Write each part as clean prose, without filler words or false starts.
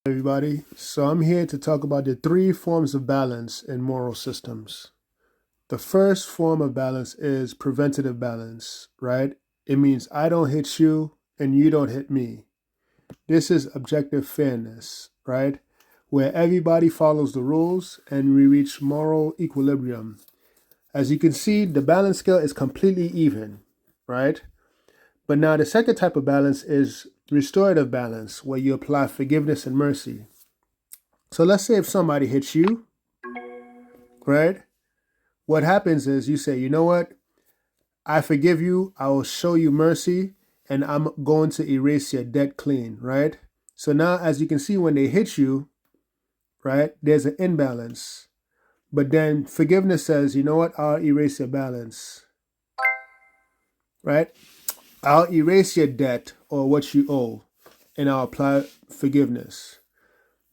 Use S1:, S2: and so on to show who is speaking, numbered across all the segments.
S1: Everybody. So I'm here to talk about the three forms of balance in moral systems. The first form of balance is preventative balance, right? It means I don't hit you and you don't hit me. This is objective fairness, right? Where everybody follows the rules and we reach moral equilibrium. As you can see, the balance scale is completely even, right? But now the second type of balance is restorative balance, where you apply forgiveness and mercy. So let's say if somebody hits you, right? What happens is you say, you know what? I forgive you. I will show you mercy and I'm going to erase your debt clean, right? So now, as you can see, when they hit you, right, there's an imbalance. But then forgiveness says, you know what? I'll erase your balance, right? I'll erase your debt or what you owe and I'll apply forgiveness.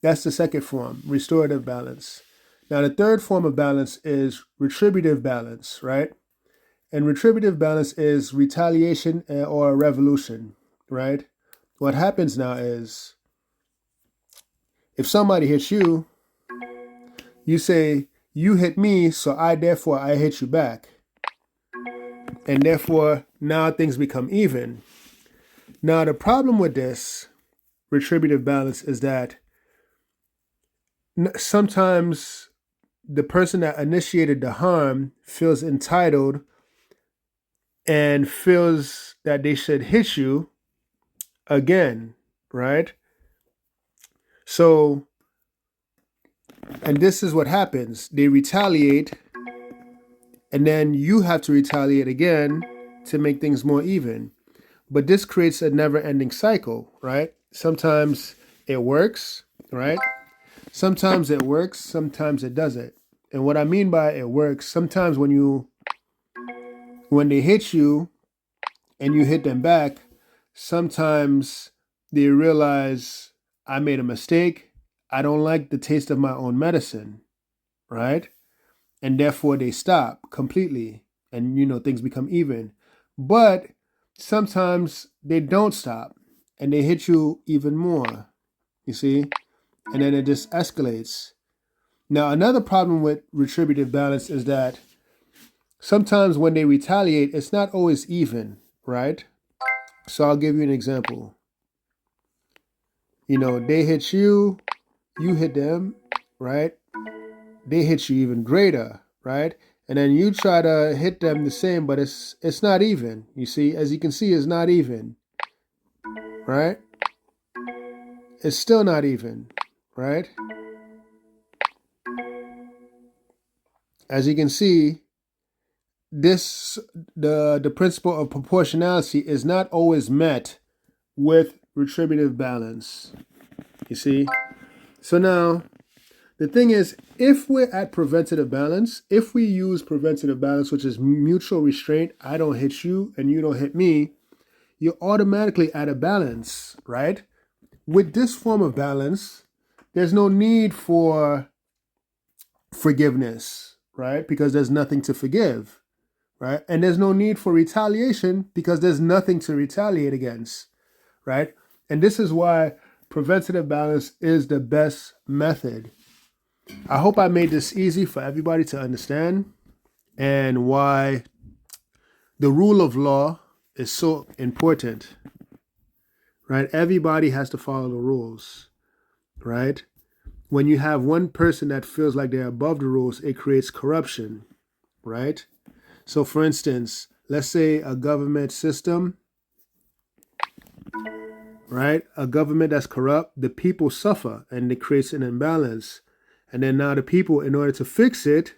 S1: That's the second form, restorative balance. Now, the third form of balance is retributive balance, right? And retributive balance is retaliation or revolution, right? What happens now is if somebody hits you, you say, you hit me, so therefore I hit you back. And therefore, now things become even. Now, the problem with this retributive balance is that sometimes the person that initiated the harm feels entitled and feels that they should hit you again, right? So, and this is what happens. They retaliate, and then you have to retaliate again to make things more even. But this creates a never-ending cycle, right? Sometimes it works, right? Sometimes it works, sometimes it doesn't. And what I mean by it works, sometimes when they hit you and you hit them back, sometimes they realize I made a mistake. I don't like the taste of my own medicine, right? And therefore they stop completely and things become even. But sometimes they don't stop and they hit you even more, you see? And then it just escalates. Now, another problem with retributive balance is that sometimes when they retaliate, it's not always even, right? So I'll give you an example. They hit you, you hit them, right? They hit you even greater, right? And then you try to hit them the same, but it's not even. You see, as you can see, it's not even, right? It's still not even, right? As you can see, the principle of proportionality is not always met with retributive balance. You see? So now, the thing is, if we're at preventative balance, if we use preventative balance, which is mutual restraint, I don't hit you and you don't hit me, you're automatically at a balance, right? With this form of balance, there's no need for forgiveness, right? Because there's nothing to forgive, right? And there's no need for retaliation because there's nothing to retaliate against, right? And this is why preventative balance is the best method. I hope I made this easy for everybody to understand and why the rule of law is so important, right? Everybody has to follow the rules, right? When you have one person that feels like they're above the rules, it creates corruption, right? So for instance, let's say a government system, right? A government that's corrupt, the people suffer and it creates an imbalance. And then now the people, in order to fix it,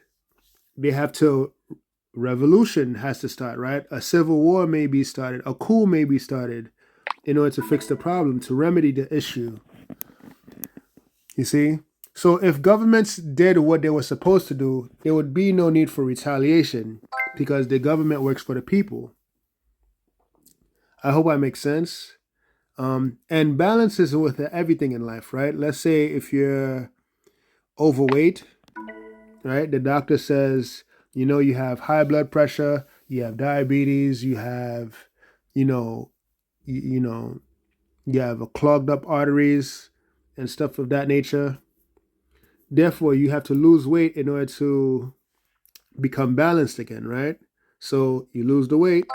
S1: they have to, revolution has to start, right? A civil war may be started, a coup may be started in order to fix the problem, to remedy the issue. You see? So if governments did what they were supposed to do, there would be no need for retaliation because the government works for the people. I hope I make sense. And balance is with everything in life, right? Let's say if you're overweight, right? The doctor says, you have high blood pressure, you have diabetes, you have, you have a clogged up arteries, and stuff of that nature. Therefore, you have to lose weight in order to become balanced again, right? So you lose the weight,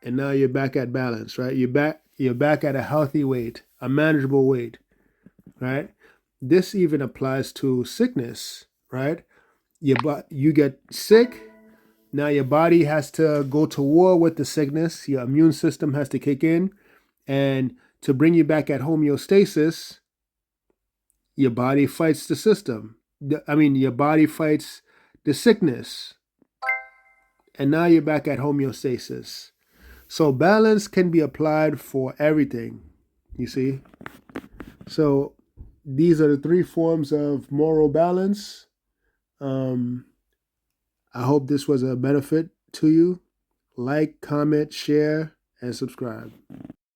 S1: and now you're back at balance, right? You're back at a healthy weight, a manageable weight, right? This even applies to sickness, right? You get sick, now your body has to go to war with the sickness. Your immune system has to kick in, and to bring you back at homeostasis, your body fights the system. Your body fights the sickness, and now you're back at homeostasis. So balance can be applied for everything, you see? So these are the three forms of moral balance. I hope this was a benefit to you. Like, comment, share, and subscribe.